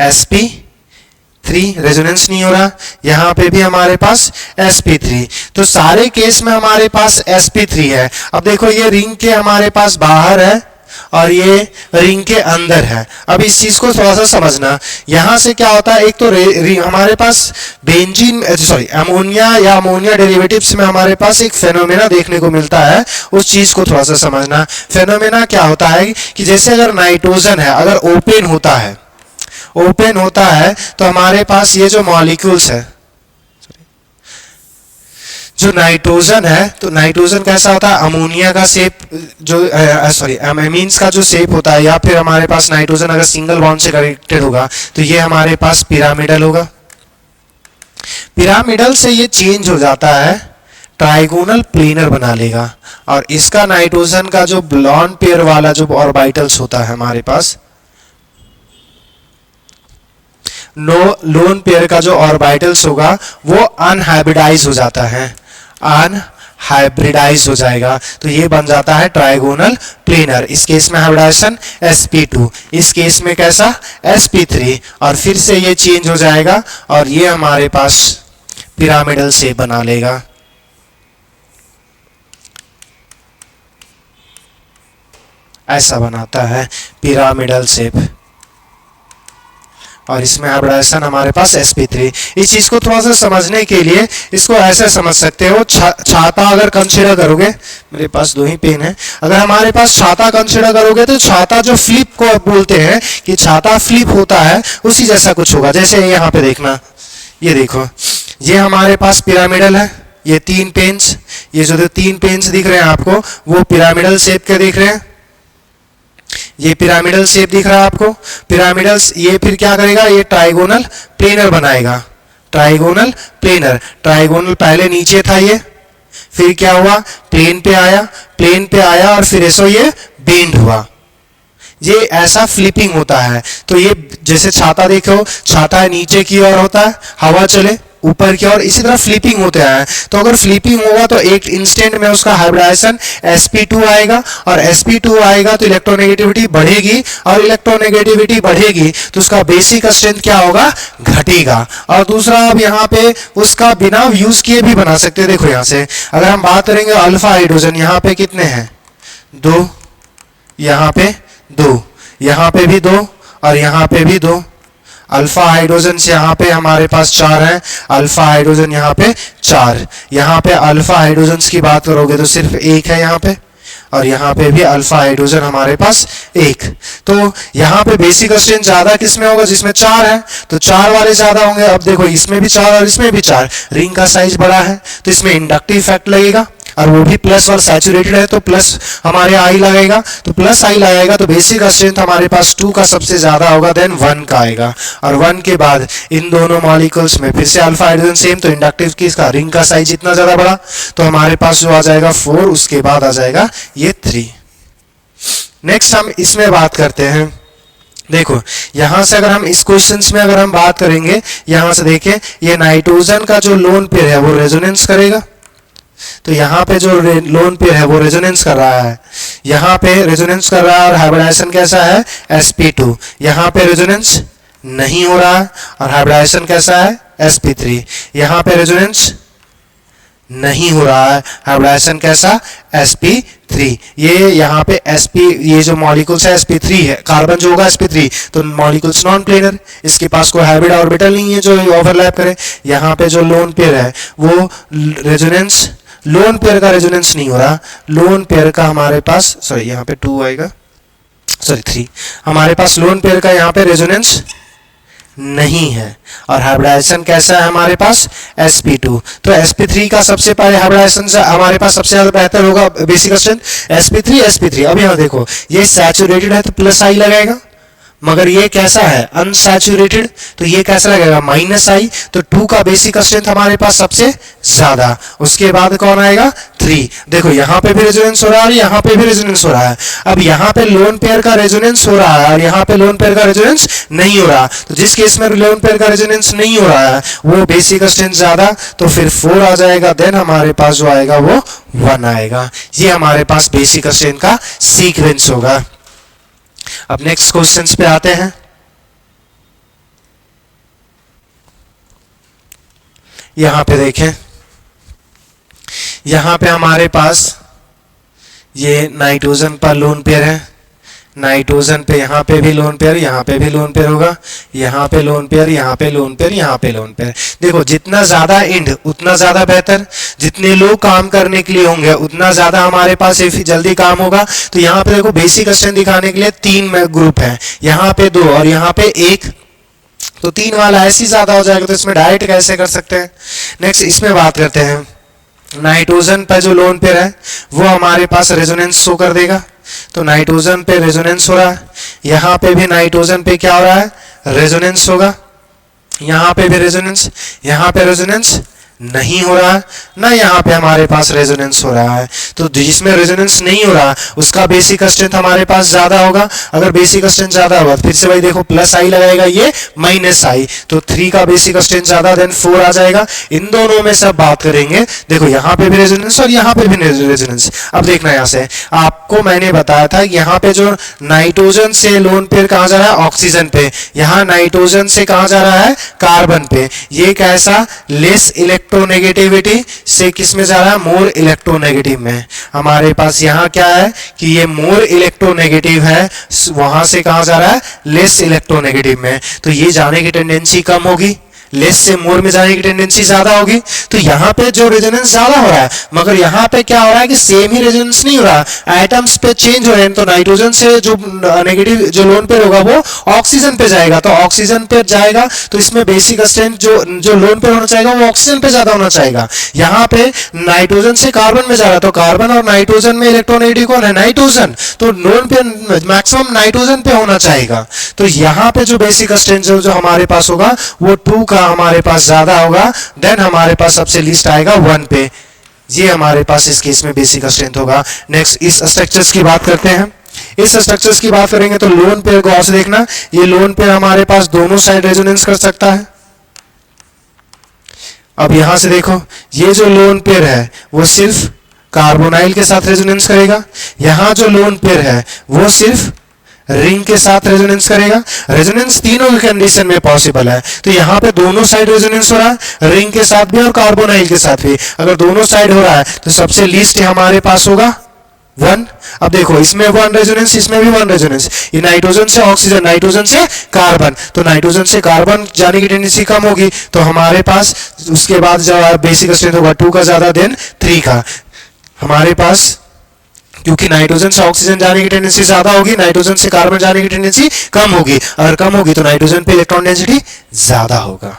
sp3, रेजोनेंस नहीं हो रहा, यहाँ पे भी हमारे पास sp3, तो सारे केस में हमारे पास sp3 है। अब देखो ये रिंग के हमारे पास बाहर है और ये रिंग के अंदर है। अब इस चीज को थोड़ा सा समझना, यहां से क्या होता है, एक तो हमारे पास बेंजीन अमोनिया या अमोनिया डेरिवेटिव्स में हमारे पास एक फेनोमेना देखने को मिलता है, उस चीज को थोड़ा सा समझना। फेनोमेना क्या होता है कि जैसे अगर नाइट्रोजन है, अगर ओपन होता है तो हमारे पास ये जो मॉलिक्यूल्स है, जो नाइट्रोजन है, तो नाइट्रोजन कैसा होता है, अमोनिया का शेप, जो एमीन्स का जो शेप होता है, या फिर हमारे पास नाइट्रोजन अगर सिंगल बॉन्ड से कनेक्टेड होगा तो ये हमारे पास पिरामिडल होगा। पिरामिडल से ये चेंज हो जाता है, ट्राइगोनल प्लेनर बना लेगा, और इसका नाइट्रोजन का जो लॉन पेयर वाला जो ऑर्बिटल्स होता है हमारे पास, लोन पेयर का जो ऑर्बिटल्स होगा वो अनहाइब्रिडाइज हो जाता है, अनहाइब्रिडाइज हो जाएगा, तो ये बन जाता है ट्राइगोनल प्लेनर। इस केस में हाइब्रिडाइजेशन sp2, इस केस में कैसा sp3, और फिर से ये चेंज हो जाएगा और ये हमारे पास पिरामिडल शेप बना लेगा। ऐसा बनाता है पिरामिडल शेप, और इसमें हाइब्रिडाइजेशन हमारे पास sp3। इस चीज को थोड़ा सा समझने के लिए इसको ऐसे समझ सकते हो, छाता अगर कंसीडर करोगे, मेरे पास 2 ही पेन है, अगर हमारे पास छाता कंसीडर करोगे तो छाता जो फ्लिप को बोलते हैं कि छाता फ्लिप होता है, उसी जैसा कुछ होगा। जैसे यहाँ पे देखना, ये देखो, ये हमारे पास पिरामिडल है, ये 3 पेन्स, ये जो 3 पेन्स दिख रहे हैं आपको वो पिरामिडल शेप के दिख रहे हैं, ये पिरामिडल शेप दिख रहा है आपको, पिरामिडल, ये फिर क्या करेगा, ये ट्राइगोनल प्लेनर बनाएगा, ट्राइगोनल प्लेनर। ट्राइगोनल पहले नीचे था ये, फिर क्या हुआ, प्लेन पे आया और फिर ऐसा ये बेंड हुआ, ये ऐसा फ्लिपिंग होता है। तो ये जैसे छाता देखो, छाता नीचे की ओर होता है, हवा चले ऊपर की ओर, इसी तरह फ्लिपिंग होते हैं। तो अगर फ्लिपिंग होगा तो एक इंस्टेंट में उसका हाइब्रिडाइजेशन sp2 आएगा, और sp2 आएगा तो इलेक्ट्रोनेगेटिविटी बढ़ेगी, और इलेक्ट्रोनेगेटिविटी बढ़ेगी तो उसका बेसिक स्ट्रेंथ क्या होगा, घटेगा। और दूसरा अब यहाँ पे उसका बिना यूज किए भी बना सकते हैं। देखो यहाँ से अगर हम बात करेंगे अल्फा हाइड्रोजन, यहाँ पे कितने हैं, 2, यहाँ पे 2, यहाँ पे भी 2, और यहाँ पे भी 2। अल्फा हाइड्रोजन से यहाँ पे हमारे पास 4 है, अल्फा हाइड्रोजन यहाँ पे 4। यहाँ पे अल्फा हाइड्रोजन की बात करोगे तो सिर्फ 1 है यहाँ पे, और यहाँ पे भी अल्फा हाइड्रोजन हमारे पास 1। तो यहाँ पे बेसिक स्ट्रेंथ ज्यादा किसमें होगा, जिसमें 4 है, तो 4 वाले ज्यादा होंगे। अब देखो इसमें भी 4 और इसमें भी 4, रिंग का साइज बड़ा है तो इसमें इंडक्टिव इफेक्ट लगेगा, और वो भी प्लस और सैचुरेटेड है तो प्लस हमारे आई लगेगा, तो प्लस आई लगेगा तो बेसिक स्ट्रेंथ हमारे पास 2 का सबसे ज्यादा होगा, देन 1 का आएगा। और 1 के बाद इन दोनों मॉलिक्यूल्स में फिर से अल्फा हाइड्रोजन सेम, तो इंडक्टिव की इसका रिंग का साइज इतना ज्यादा बड़ा, तो हमारे पास जो आ जाएगा 4, उसके बाद आ जाएगा ये 3। नेक्स्ट हम इसमें बात करते हैं। देखो यहां से अगर हम इस क्वेश्चंस में अगर हम बात करेंगे, यहां से देखें ये नाइट्रोजन का जो लोन पेयर है वो रेजोनेंस करेगा, तो यहाँ पे जो लोन पेयर है वो रेजोनेंस कर रहा है, यहाँ पे रेजोनेंस कर रहा है, और हाइब्रिडाइजेशन कैसा है, sp2। यहाँ पे रेजोनेंस नहीं हो रहा है, और हाइब्रिडाइजेशन कैसा है, sp3। यहाँ पे रेजोनेंस नहीं हो रहा है, हाइब्रिडाइजेशन कैसा, sp3। ये यहाँ पे ये जो मॉलिक्यूल्स है sp3 है, कार्बन जो होगा sp3, तो मॉलिक्यूल्स नॉन प्लेनर, इसके पास कोई हाइब्रिड ऑर्बिटल नहीं है जो ओवरलैप करे। यहाँ पे जो लोन पेयर है वो रेजोनेंस, लोन पेयर का रेजोनेंस नहीं हो रहा, लोन पेयर का हमारे पास, सॉरी यहाँ पे 2 आएगा, सॉरी 3, हमारे पास लोन पेयर का यहाँ पे रेजोनेंस नहीं है, और हाइब्रिडाइजेशन कैसा है हमारे पास, sp2। तो sp3 का सबसे पहले हाइब्रिडाइजेशन हमारे पास सबसे ज्यादा बेहतर होगा बेसिक स्ट्रेंथ sp3। अब यहाँ देखो ये सैचुरेटेड है तो प्लस आई लगेगा, मगर ये कैसा है, अनसैचुरेटेड, तो ये कैसा लगेगा, माइनस आई। तो 2 का बेसिक स्ट्रेंथ हमारे पास सबसे ज्यादा, उसके बाद कौन आएगा, 3। देखो यहाँ पे भी रेजोनेंस हो रहा है और यहाँ पे भी रेजोनेंस हो रहा है। अब यहाँ पे लोन पेयर का रेजोनेंस हो रहा है और यहाँ पे लोन पेयर का रेजोनेंस नहीं हो रहा, तो जिस केस में लोन पेयर का रेजोनेंस नहीं हो रहा है वो बेसिक स्ट्रेंथ ज्यादा, तो फिर 4 आ जाएगा, देन हमारे पास जो आएगा वो 1 आएगा। ये हमारे पास बेसिक स्ट्रेंथ का सीक्वेंस होगा। अब नेक्स्ट क्वेश्चंस पे आते हैं। यहां पे देखें, यहां पे हमारे पास ये नाइट्रोजन पर लोन पेयर है, नाइट्रोजन पे यहाँ पे भी लोन पेयर, यहाँ पे भी लोन पेयर होगा, यहाँ पे लोन पेयर, यहाँ पे लोन पेयर, यहाँ पे लोन पेयर। देखो जितना ज्यादा इंड उतना ज्यादा बेहतर, जितने लोग काम करने के लिए होंगे उतना ज्यादा हमारे पास जल्दी काम होगा। तो यहाँ पे देखो बेसिक स्ट्रेंथ दिखाने के लिए 3 ग्रुप है, यहाँ पे 2 और यहाँ पे 1, तो 3 वाला ऐसे ही ज्यादा हो जाएगा, तो इसमें डायरेक्ट कैसे कर सकते हैं। नेक्स्ट इसमें बात करते हैं, नाइट्रोजन पे जो लोन पेयर है वो हमारे पास रेजोनेंस शो कर देगा, तो नाइट्रोजन पे रेजोनेंस हो रहा है, यहाँ पे भी नाइट्रोजन पे क्या हो रहा है, रेजोनेंस होगा, यहाँ पे भी रेजोनेंस, यहाँ पे रेजोनेंस नहीं हो रहा है ना, यहाँ पे हमारे पास रेजोनेंस हो रहा है। तो जिसमें रेजोनेंस नहीं हो रहा उसका बेसिक स्ट्रेंथ हमारे पास ज्यादा होगा। अगर बेसिक स्ट्रेंथ ज्यादा होगा फिर से भाई देखो प्लस आई लगाएगा, ये माइनस आई, तो 3 का बेसिक स्ट्रेंथ ज्यादा, देन 4 आ जाएगा। इन दोनों में सब बात करेंगे, देखो यहाँ पे भी रेजोनेंस और यहाँ पे भी रेजोनेंस। अब देखना यहाँ से आपको मैंने बताया था यहाँ पे जो नाइट्रोजन से लोन पेयर कहाँ जा रहा है, ऑक्सीजन पे, यहाँ नाइट्रोजन से कहाँ जा रहा है, कार्बन पे। ये कैसा, लेस इलेक्ट्रोनेगेटिविटी से किस में जा रहा है, मोर इलेक्ट्रोनेगेटिव में। हमारे पास यहाँ क्या है कि ये मोर इलेक्ट्रोनेगेटिव है, वहां से कहाँ जा रहा है, लेस इलेक्ट्रोनेगेटिव में, तो ये जाने की टेंडेंसी कम होगी, लेस से मोर में जाने की टेंडेंसी ज्यादा होगी। तो यहाँ पे जो रेजोनेंस ज्यादा हो रहा है, मगर यहाँ पे क्या हो रहा है कि सेम ही रेजोनेंस नहीं हो रहा, एटम्स पे चेंज हो रहे हैं। तो नाइट्रोजन से जो नेगेटिव जो लोन पेयर होगा वो ऑक्सीजन पे जाएगा, तो ऑक्सीजन पे जाएगा तो इसमें बेसिक स्ट्रेंथ जो लोन पेयर होना चाहिए वो ऑक्सीजन पे ज्यादा होना चाहिए। यहाँ पे नाइट्रोजन से कार्बन में जा रहा है, तो कार्बन और नाइट्रोजन में इलेक्ट्रोनेगेटिव कौन है, नाइट्रोजन, तो लोन पेयर मैक्सिमम नाइट्रोजन पे होना चाहिए। तो यहाँ पे जो बेसिक स्ट्रेंथ जो हमारे पास होगा वो 2 का हमारे पास ज्यादा होगा, देन हमारे पास सबसे लीस्ट आएगा 1 पे। ये हमारे पास इस केस में बेसिक स्ट्रेंथ होगा। नेक्स्ट इस स्ट्रक्चर्स की बात करते हैं। इस स्ट्रक्चर्स की बात करेंगे तो लोन पेयर गौर से देखना, ये लोन पेयर हमारे पास दोनों साइड रेजोनेंस कर सकता है, अब यहां से देखो, ये जो लोन पेयर है वो सिर्फ कार्बोनाइल के साथ रेजोनेंस करेगा, यहां जो लोन पेयर है वो सिर्फ रिंग के साथ रेजोनेंस करेगा। रेजोनेंस तीनों कंडीशन में पॉसिबल है, तो यहाँ पे दोनों साइड रेजोनेंस हो रहा है, रिंग के साथ भी और कार्बोनाइल के साथ भी। अगर दोनों साइड हो रहा है तो सबसे लीस्ट हमारे पास होगा 1। अब देखो, इसमें 1 रेजोनेंस, इसमें भी 1 रेजोनेंस। ये नाइट्रोजन से ऑक्सीजन, नाइट्रोजन से कार्बन, तो नाइट्रोजन से कार्बन जाने की टेंडेंसी कम होगी, तो हमारे पास उसके बाद जो बेसिक स्ट्रेंथ होगा 2 का ज्यादा देन 3 का। हमारे पास क्योंकि नाइट्रोजन से ऑक्सीजन जाने की टेंडेंसी ज्यादा होगी, नाइट्रोजन से कार्बन जाने की टेंडेंसी कम होगी। अगर कम होगी तो नाइट्रोजन पे इलेक्ट्रॉन डेंसिटी ज्यादा होगा।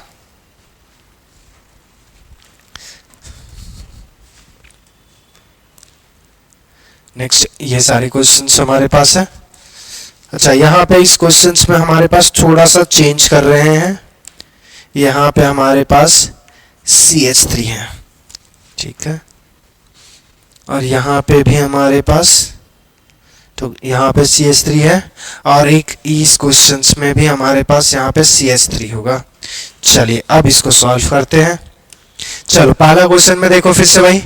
नेक्स्ट, ये सारे क्वेश्चंस हमारे पास है। अच्छा, यहाँ पे इस क्वेश्चंस में हमारे पास थोड़ा सा चेंज कर रहे हैं। यहाँ पे हमारे पास CH3 है, ठीक है, और यहाँ पे भी हमारे पास, तो यहाँ पे CH3 है, और एक इस क्वेश्चंस में भी हमारे पास यहाँ पे CH3 होगा। चलिए अब इसको सॉल्व करते हैं। चलो, पहला क्वेश्चन में देखो फिर से भाई,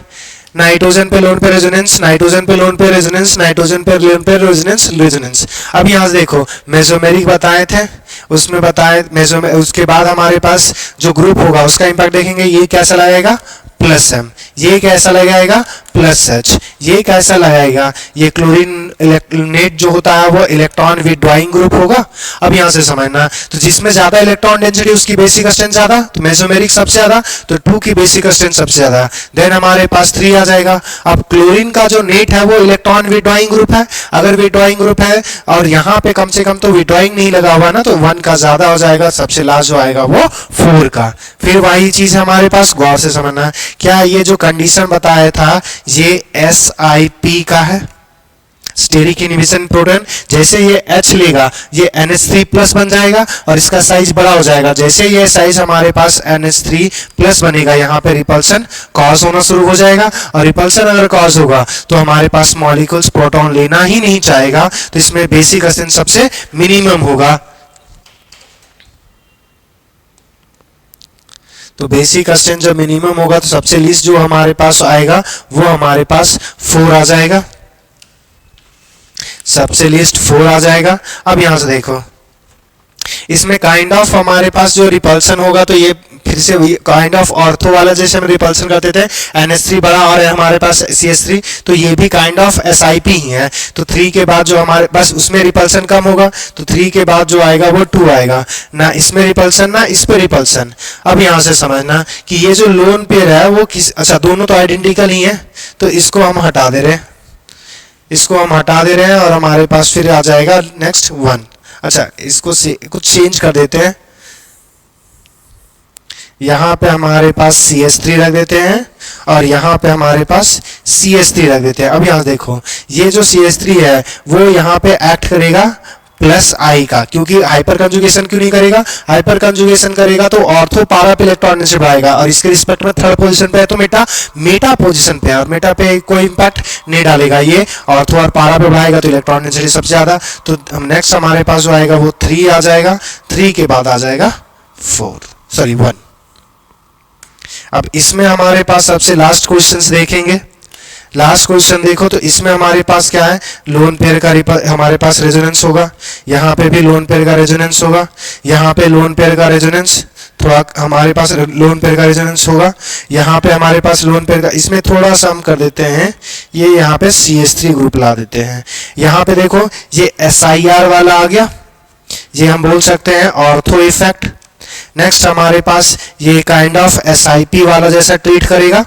नाइट्रोजन पे लोन पे रेजोनेंस, नाइट्रोजन पे लोन पे रेजोनेंस, नाइट्रोजन पे लोन पे रेजोनेंस, रेजोनेंस। अब यहाँ से देखो, मेसोमेरिक बताए थे, उसमें बताए उसके बाद हमारे पास जो ग्रुप होगा उसका इंपैक्ट देखेंगे। ये कैसा लगाएगा, +M, ये कैसा लगाएगा, +H, ये कैसा लगाएगा, ये क्लोरीन नेट जो होता है वो इलेक्ट्रॉन विड्रॉइंग ग्रुप होगा। अब यहां से समझना, तो जिसमें ज्यादा इलेक्ट्रॉन डेंसिटी उसकी बेसिक स्ट्रेंथ ज्यादा, तो मेसोमेरिक सबसे ज्यादा, तो 2 की बेसिक स्ट्रेंथ सबसे ज्यादा, देन हमारे पास 3 आ जाएगा। अब क्लोरीन का जो नेट है वो इलेक्ट्रॉन विड्रॉइंग ग्रुप है, अगर विड्रॉइंग ग्रुप है और यहाँ पे कम से कम तो विड्रॉइंग नहीं लगा हुआ ना, तो 1 का ज्यादा हो जाएगा, सबसे लास्ट जो आएगा वो 4 का। फिर वही चीज हमारे पास, गौर से समझना, क्या ये जो कंडीशन बताया था ये SIP का है, स्टेरिक इनहिबिशन प्रोटॉन। जैसे ये H लेगा ये NH3+ बन जाएगा और इसका साइज बड़ा हो जाएगा। जैसे ये साइज हमारे पास NH3+ बनेगा, यहाँ पे रिपल्सन कॉज होना शुरू हो जाएगा, और रिपल्सन अगर कॉज होगा तो हमारे पास मॉलिक्यूल्स प्रोटॉन लेना ही नहीं चाहेगा, तो इसमें बेसिक स्ट्रेंथ सबसे मिनिमम होगा। तो बेसिक स्ट्रेंथ जब मिनिमम होगा तो सबसे लीस्ट जो हमारे पास आएगा वो हमारे पास 4 आ जाएगा, सबसे लीस्ट 4 आ जाएगा। अब यहां से देखो, इसमें काइंड ऑफ हमारे पास जो रिपल्सन होगा, तो ये फिर से काइंड ऑफ ऑर्थो वाला जैसे हम रिपल्सन करते थे, NH3 बड़ा और हमारे पास CH3, तो ये भी काइंड ऑफ SIP ही है। तो 3 के बाद जो हमारे पास उसमें रिपल्सन कम होगा, तो 3 के बाद जो आएगा वो 2 आएगा, ना इसमें रिपल्सन ना इस पे रिपल्सन। अब यहां से समझना कि ये जो लोन पेयर है वो किस, अच्छा दोनों तो आइडेंटिकल ही है, तो इसको हम हटा दे रहे हैं, इसको हम हटा दे रहे हैं, और हमारे पास फिर आ जाएगा नेक्स्ट 1। अच्छा, इसको कुछ चेंज कर देते हैं, यहां पे हमारे पास CH3 रख देते हैं और यहां पे हमारे पास CH3 रख देते हैं। अब यहां देखो, ये जो CH3 है वो यहां पे एक्ट करेगा +I का, क्योंकि हाइपर कंजुगेशन क्यों नहीं करेगा, हाइपर कंजुगेशन करेगा तो ऑर्थो पारा पे इलेक्ट्रॉन डेंसिटी बढ़ाएगा, और इसके रिस्पेक्ट में 3rd पोजीशन पे है तो मेटा पोजीशन पे है, और मेटा पे कोई इंपैक्ट नहीं डालेगा, ये ऑर्थो और पारा पे बढ़ाएगा तो इलेक्ट्रॉन डेंसिटी सबसे ज्यादा। तो हम नेक्स्ट हमारे पास जो आएगा वो 3 आ जाएगा, 3 के बाद आ जाएगा 1। अब इसमें हमारे पास सबसे लास्ट क्वेश्चंस देखेंगे। लास्ट क्वेश्चन देखो, तो इसमें हमारे पास क्या है, लोन पेयर का हमारे पास रेजोनेंस होगा, यहाँ पे भी लोन पेयर का रेजोनेंस होगा, यहाँ पे लोन पेयर का रेजोनेंस, थोड़ा हमारे पास लोन पेयर का रेजोनेंस होगा, यहाँ पे हमारे पास लोन पेयर का, इसमें थोड़ा सा हम कर देते हैं, ये यहाँ पे CH3 ग्रुप ला देते हैं। यहाँ पे देखो ये SIR वाला आ गया, ये हम बोल सकते हैं ऑर्थो इफेक्ट। नेक्स्ट हमारे पास ये काइंड ऑफ SIP वाला जैसा ट्रीट करेगा।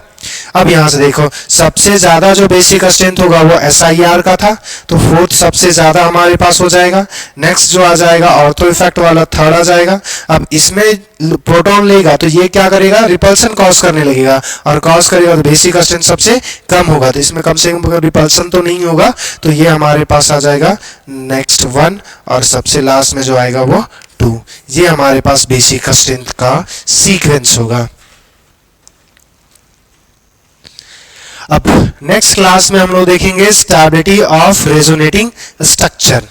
अब यहां से देखो, सबसे ज्यादा जो बेसिक स्ट्रेंथ होगा वो SIR का था, तो 4th सबसे ज्यादा हमारे पास हो जाएगा। नेक्स्ट जो आ जाएगा ऑर्थो इफेक्ट वाला 3rd आ जाएगा। अब इसमें प्रोटॉन लेगा तो ये क्या करेगा, रिपल्सन कॉज करने लगेगा, और कॉज करेगा तो बेसिक स्ट्रेंथ सबसे कम होगा, तो इसमें कम से कम रिपल्सन तो नहीं होगा, तो ये हमारे पास आ जाएगा नेक्स्ट 1, और सबसे लास्ट में जो आएगा वो 2। ये हमारे पास बेसिक स्ट्रेंथ का सीक्वेंस होगा। अब नेक्स्ट क्लास में हम लोग देखेंगे स्टेबिलिटी ऑफ रेजोनेटिंग स्ट्रक्चर।